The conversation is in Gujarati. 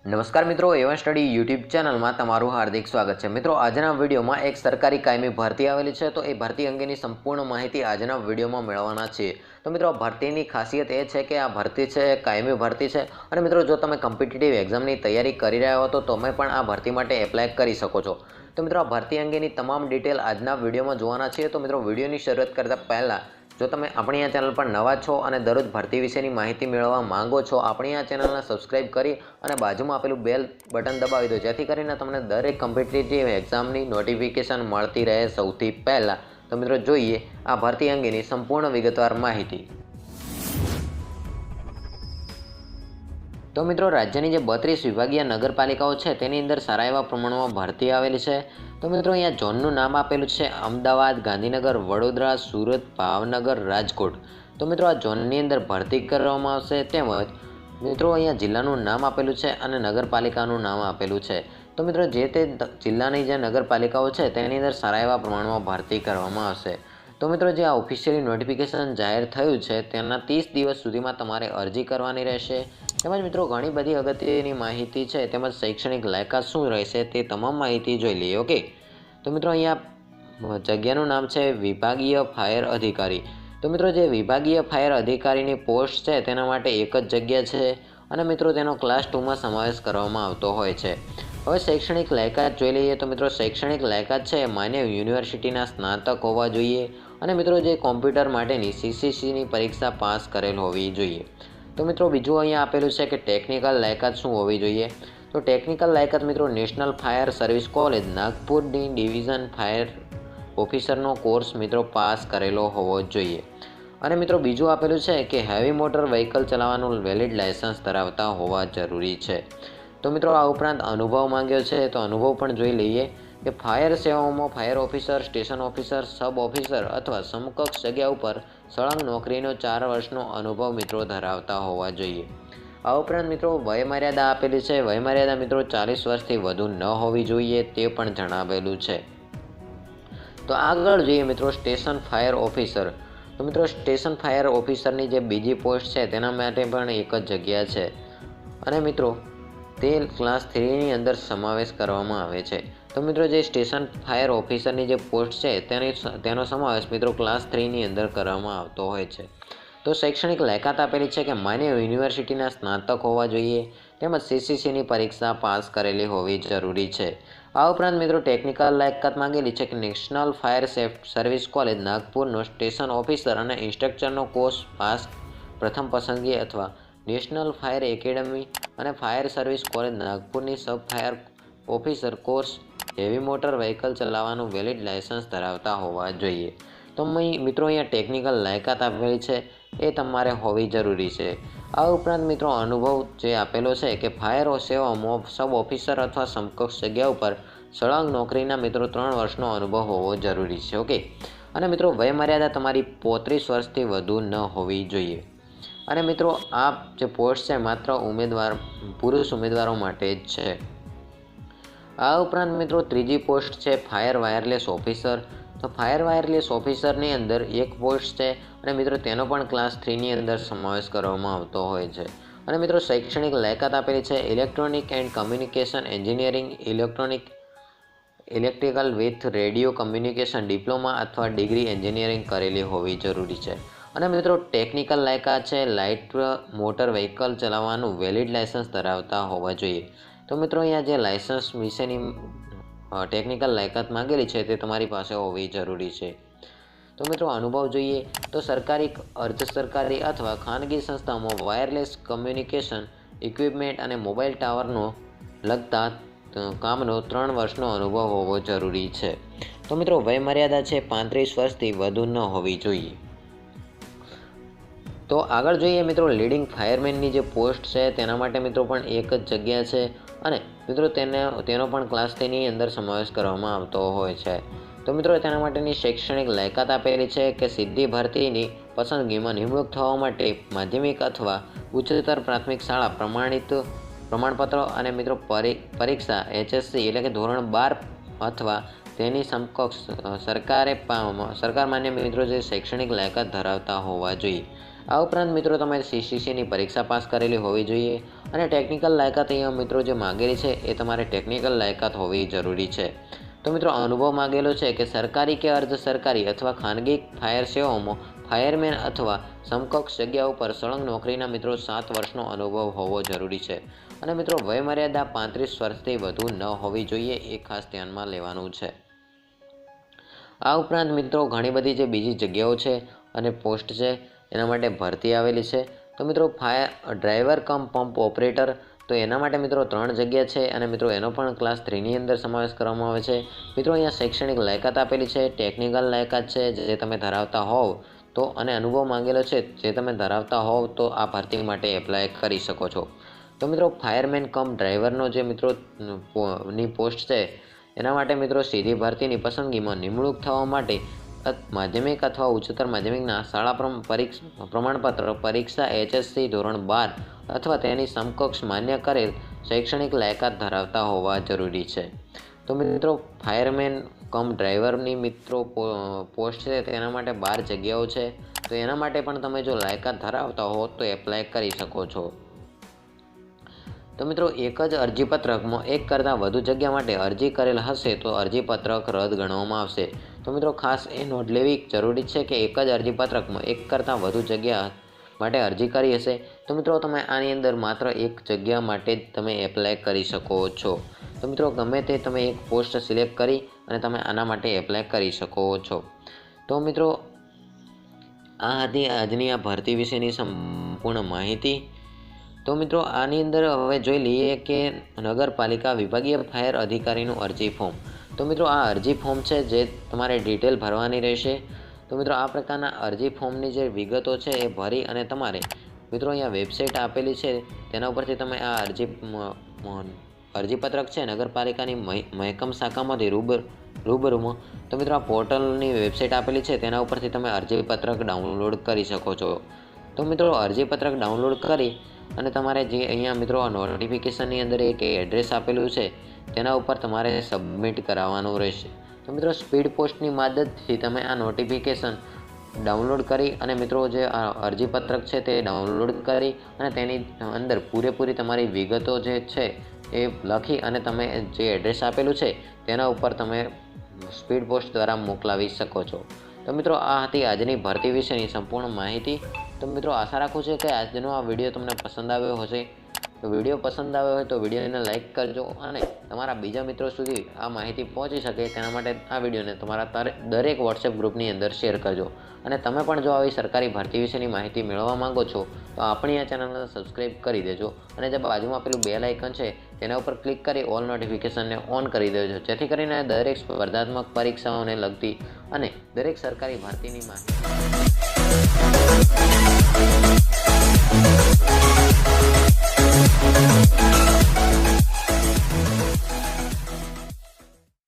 નમસ્કાર મિત્રો, એવન સ્ટડી યુટ્યુબ ચેનલમાં તમારું હાર્દિક સ્વાગત છે। મિત્રો, આજના વિડીયોમાં એક સરકારી કાયમી ભરતી આવેલી છે, તો એ ભરતી અંગેની સંપૂર્ણ માહિતી આજના વિડીયોમાં મેળવવાના છીએ। તો મિત્રો, ભરતીની ખાસિયત એ છે કે આ ભરતી છે કાયમી ભરતી છે અને મિત્રો જો તમે કોમ્પિટિટિવ એક્ઝામની તૈયારી કરી રહ્યા હો તો તમે પણ આ ભરતી માટે એપ્લાય કરી શકો છો। તો મિત્રો, આ ભરતી અંગેની તમામ ડિટેલ આજના વિડીયોમાં જોવાના છીએ। તો મિત્રો, વિડીયોની શરૂઆત કરતા પહેલાં જો તમે આપણી આ ચેનલ પર નવા છો અને દરરોજ ભરતી વિશેની માહિતી મેળવવા માંગો છો, આપણી આ ચેનલને સબસ્ક્રાઇબ કરી અને બાજુમાં આપેલું બેલ બટન દબાવી દો, જેથી કરીને તમને દરેક કોમ્પિટિટિવ એક્ઝામની નોટિફિકેશન મળતી રહે સૌથી પહેલાં। તો મિત્રો, જોઈએ આ ભરતી અંગેની સંપૂર્ણ વિગતવાર માહિતી। તો મિત્રો, રાજ્યની જે 32 વિભાગીય નગરપાલિકાઓ છે તેની અંદર સારા એવા પ્રમાણમાં ભરતી આવેલી છે। તો મિત્રો, અહીંયા ઝોનનું નામ આપેલું છે અમદાવાદ, ગાંધીનગર, વડોદરા, સુરત, ભાવનગર, રાજકોટ। તો મિત્રો, આ ઝોનની અંદર ભરતી કરવામાં આવશે। તેમજ મિત્રો, અહીંયા જિલ્લાનું નામ આપેલું છે અને નગરપાલિકાનું નામ આપેલું છે। તો મિત્રો, જે તે જિલ્લાની જે નગરપાલિકાઓ છે તેની અંદર સારા એવા પ્રમાણમાં ભરતી કરવામાં આવશે। તો મિત્રો, જે આ ઓફિશિયલી નોટિફિકેશન જાહેર થયું છે તેના 30 દિવસ સુધીમાં તમારે અરજી કરવાની રહેશે। તેમજ મિત્રો, ઘણી બધી અગત્યની માહિતી છે તેમજ શૈક્ષણિક લાયકાત શું રહેશે તે તમામ માહિતી જોઈ લઈએ। ઓકે, તો મિત્રો, અહીંયા જગ્યાનું નામ છે વિભાગીય ફાયર અધિકારી। તો મિત્રો, જે વિભાગીય ફાયર અધિકારીની પોસ્ટ છે તેના માટે એક જ જગ્યા છે અને મિત્રો તેનો ક્લાસ 2માં સમાવેશ કરવામાં આવતો હોય છે। હવે શૈક્ષણિક લાયકાત જોઈ લઈએ। તો મિત્રો, શૈક્ષણિક લાયકાત છે માન્ય યુનિવર્સિટીના સ્નાતક હોવા જોઈએ અને મિત્રો જે કોમ્પ્યુટર માટેની CCCની પરીક્ષા પાસ કરેલ હોવી જોઈએ। તો મિત્રો, બીજું અહીંયા આપેલું છે કે ટેકનિકલ લાયકાત શું હોવી જોઈએ। તો ટેકનિકલ લાયકાત મિત્રો નેશનલ ફાયર સર્વિસ કોલેજ નાગપુરની ડિવિઝન ફાયર ઓફિસરનો કોર્સ મિત્રો પાસ કરેલો હોવો જોઈએ। અને મિત્રો, બીજું આપેલું છે કે હેવી મોટર વ્હીકલ ચલાવવાનું વેલિડ લાયસન્સ ધરાવતા હોવા જરૂરી છે। તો મિત્રો, આ ઉપરાંત અનુભવ માંગ્યો છે, તો અનુભવ પણ જોઈ લઈએ કે ફાયર સેવાઓમાં ફાયર ઓફિસર, સ્ટેશન ઓફિસર, સબ ઓફિસર અથવા સમકક્ષ જગ્યા ઉપર સળંગ નોકરીનો 4 વર્ષનો અનુભવ મિત્રો ધરાવતા હોવા જોઈએ। આ ઉપરાંત મિત્રો, વયમર્યાદા આપેલી છે। વયમર્યાદા મિત્રો 40 વર્ષથી વધુ ન હોવી જોઈએ તે પણ જણાવેલું છે। તો આગળ જોઈએ મિત્રો, સ્ટેશન ફાયર ઓફિસર। તો મિત્રો, સ્ટેશન ફાયર ઓફિસરની જે બીજી પોસ્ટ છે તેના માટે પણ એક જ જગ્યા છે અને મિત્રો તે ક્લાસ 3ની અંદર સમાવેશ કરવામાં આવે છે। તો મિત્રો, જે સ્ટેશન ફાયર ઓફિસરની જે પોસ્ટ છે તેનો સમાવેશ મિત્રો ક્લાસ 3ની અંદર કરવામાં આવતો હોય છે। તો શૈક્ષણિક લાયકાત આપેલી છે કે માન્ય યુનિવર્સિટીના સ્નાતક હોવા જોઈએ તેમજ CCCની પરીક્ષા પાસ કરેલી હોવી જરૂરી છે। આ ઉપરાંત મિત્રો, ટેકનિકલ લાયકાત માંગેલી છે કે નેશનલ ફાયર સર્વિસ કોલેજ નાગપુરનો સ્ટેશન ઓફિસર અને ઇન્સ્ટ્રક્ટરનો કોર્સ પાસ પ્રથમ પસંદગી અથવા નેશનલ ફાયર એકેડમી અને ફાયર સર્વિસ કોલેજ નાગપુરની sub fire officer course heavy motor vehicle ચલાવવાનું વેલિડ લાયસન્સ ધરાવતા હોવા જોઈએ। તો મિત્રો, અહીંયા ટેકનિકલ લાયકાત આપેલી છે એ તમારે હોવી જરૂરી છે। આ ઉપરાંત મિત્રો, અનુભવ જે આપેલો છે કે ફાયર સેવાઓમાં સબ ઓફિસર અથવા સમકક્ષ જગ્યા ઉપર સળંગ નોકરીના મિત્રો 3 વર્ષનો અનુભવ હોવો જરૂરી છે। ઓકે, અને મિત્રો વયમર્યાદા તમારી 35 વર્ષથી વધુ ન હોવી જોઈએ। અને મિત્રો, આ જે પોસ્ટ છે માત્ર પુરુષ ઉમેદવારો માટે જ છે। આ ઉપરાંત મિત્રો, ત્રીજી પોસ્ટ છે ફાયર વાયરલેસ ઓફિસર। તો ફાયર વાયરલેસ ઓફિસરની અંદર એક પોસ્ટ છે અને મિત્રો તેનો પણ ક્લાસ 3ની અંદર સમાવેશ કરવામાં આવતો હોય છે। અને મિત્રો, શૈક્ષણિક લાયકાત આપેલી છે electronic and communication engineering, electrical with radio communication diploma અથવા ડિગ્રી એન્જિનિયરિંગ કરેલી હોવી જરૂરી છે। અને મિત્રો, ટેકનિકલ લાયકાત છે લાઇટ મોટર વ્હીકલ ચલાવવાનું વેલિડ લાયસન્સ ધરાવતા હોવા જોઈએ। તો મિત્રો, અહીંયા જે લાયસન્સ વિશેની ટેકનિકલ લાયકાત માંગેલી છે તે તમારી પાસે હોવી જરૂરી છે। તો મિત્રો, અનુભવ જોઈએ તો સરકારી, અર્ધ સરકારી અથવા ખાનગી સંસ્થાઓમાં વાયરલેસ કમ્યુનિકેશન ઇક્વિપમેન્ટ અને મોબાઈલ ટાવરનો લગતા કામનો 3 વર્ષનો અનુભવ હોવો જરૂરી છે। તો મિત્રો, વયમર્યાદા છે 35 વર્ષથી વધુ ન હોવી જોઈએ। તો આગળ જોઈએ મિત્રો, લીડિંગ ફાયરમેનની જે પોસ્ટ છે તેના માટે મિત્રો પણ એક જ જગ્યા છે અને મિત્રો તેનો પણ ક્લાસ 3ની અંદર સમાવેશ કરવામાં આવતો હોય છે। તો મિત્રો, તેના માટેની શૈક્ષણિક લાયકાત આપેલી છે કે સીધી ભરતીની પસંદગીમાં નિમણૂક થવા માટે માધ્યમિક અથવા ઉચ્ચતર પ્રાથમિક શાળા પ્રમાણપત્ર અને મિત્રો પરીક્ષા HSC એટલે કે ધોરણ 12 અથવા તેની સમકક્ષ સરકાર માન્ય મિત્રો જે શૈક્ષણિક લાયકાત ધરાવતા હોવા જોઈએ। આ ઉપરાંત મિત્રો તમે CCCની પરીક્ષા પાસ કરેલી હોવી જોઈએ અને ટેકનિકલ લાયકાત અહીંયા મિત્રો જે માગેલી છે એ તમારે ટેકનિકલ લાયકાત હોવી જરૂરી છે। તો મિત્રો અનુભવ માગેલો છે કે સરકારી કે અર્ધ સરકારી અથવા ખાનગી ફાયર સેવાઓમાં ફાયરમેન અથવા સમકક્ષ જગ્યા ઉપર સળંગ નોકરીના મિત્રો 7 વર્ષનો અનુભવ હોવો જરૂરી છે અને મિત્રો વયમર્યાદા 35 વર્ષથી વધુ ન હોવી જોઈએ એ ખાસ ધ્યાનમાં લેવાનું છે। આ ઉપરાંત મિત્રો ઘણી બધી જે બીજી જગ્યાઓ છે અને પોસ્ટ છે એના માટે ભરતી આવેલી છે। તો મિત્રો ફાયર ડ્રાઈવર કમ પંપ ઓપરેટર, તો એના માટે મિત્રો 3 જગ્યા છે અને મિત્રો એનો પણ ક્લાસ 3ની અંદર સમાવેશ કરવામાં આવે છે। મિત્રો અહીંયા શૈક્ષણિક લાયકાત આપેલી છે, ટેકનિકલ લાયકાત છે જે તમે ધરાવતા હોવ તો અને અનુભવ માંગેલો છે જે તમે ધરાવતા હોવ તો આ ભરતી માટે એપ્લાય કરી શકો છો। તો મિત્રો ફાયરમેન કમ ડ્રાઈવરનો જે મિત્રો ની પોસ્ટ છે એના માટે મિત્રો સીધી ભરતીની પસંદગીમાં નિમણૂક થવા માટે માધ્યમિક અથવા ઉચ્ચતર માધ્યમિકના શાળા પ્રમાણપત્ર પરીક્ષા HSC ધોરણ 12 અથવા તેની સમકક્ષ માન્ય કરેલ શૈક્ષણિક લાયકાત ધરાવતા હોવા જરૂરી છે। તો મિત્રો ફાયરમેન કમ ડ્રાઈવરની મિત્રો પોસ્ટ છે તેના માટે 12 જગ્યાઓ છે। તો એના માટે પણ તમે જો લાયકાત ધરાવતા હો તો એપ્લાય કરી શકો છો। તો મિત્રો એક જ અરજીપત્રકમાં એક કરતાં વધુ જગ્યા માટે અરજી કરેલ હશે તો અરજીપત્રક રદ ગણવામાં આવશે। તો મિત્રો ખાસ એ નોંધ લેવી જરૂરી છે કે એક જ અરજીપત્રકમાં એક કરતાં વધુ જગ્યા માટે અરજી કરી હશે તો મિત્રો તમે આની અંદર માત્ર એક જગ્યા માટે જ તમે એપ્લાય કરી શકો છો। તો મિત્રો ગમે તે તમે એક પોસ્ટ સિલેક્ટ કરી અને તમે આના માટે એપ્લાય કરી શકો છો। તો મિત્રો આ હતી આજની આ ભરતી વિશેની સંપૂર્ણ માહિતી। તો મિત્રો આની અંદર હવે જોઈ લઈએ કે નગરપાલિકા વિભાગીય ફાયર અધિકારીનું અરજી ફોર્મ। તો મિત્રો આ અરજી ફોર્મ છે જે તમારે ડિટેલ ભરવાની રહેશે। તો મિત્રો આ પ્રકારના અરજી ફોર્મની જે વિગતો છે એ ભરી અને તમારે મિત્રો અહીંયા વેબસાઇટ આપેલી છે તેના ઉપરથી તમે આ અરજીપત્રક છે નગરપાલિકાની મહેકમ શાખામાંથી રૂબરૂમાં તો મિત્રો આ પોર્ટલની વેબસાઇટ આપેલી છે તેના ઉપરથી તમે અરજીપત્રક ડાઉનલોડ કરી શકો છો। તો મિત્રો અરજીપત્રક ડાઉનલોડ કરી અને તમારે જે અહીંયા મિત્રો નોટિફિકેશનની અંદર એક એડ્રેસ આપેલું છે તેના ઉપર તમારે સબમિટ કરાવવાનું રહેશે। તો મિત્રો સ્પીડ પોસ્ટની મદદથી તમે આ નોટિફિકેશન ડાઉનલોડ કરી અને મિત્રો જે આ અરજીપત્રક છે તે ડાઉનલોડ કરી અને તેની અંદર પૂરેપૂરી તમારી વિગતો જે છે એ લખી અને તમે જે એડ્રેસ આપેલું છે તેના ઉપર તમે સ્પીડ પોસ્ટ દ્વારા મોકલાવી શકો છો। તો મિત્રો આ હતી આજની ભરતી વિશેની સંપૂર્ણ માહિતી। તો મિત્રો આશા રાખું છું કે આજનો આ વિડીયો તમને પસંદ આવ્યો હશે। તો વિડીયો પસંદ આવ્યો હોય તો વિડીયોને લાઇક કરજો અને તમારા બીજા મિત્રો સુધી આ માહિતી પહોંચી શકે તેના માટે આ વિડીયોને તમારા દરેક વોટ્સએપ ગ્રુપની અંદર શેર કરજો। અને તમે પણ જો આવી સરકારી ભરતી વિશેની માહિતી મેળવવા માંગો છો તો આપણી આ ચેનલને સબસ્ક્રાઈબ કરી દેજો અને જે બાજુમાં પેલું બેલ આઇકન છે તેના ઉપર ક્લિક કરી ઓલ નોટિફિકેશનને ઓન કરી દેજો જેથી કરીને દરેક સ્પર્ધાત્મક પરીક્ષાઓને લગતી અને દરેક સરકારી ભરતીની માહિતી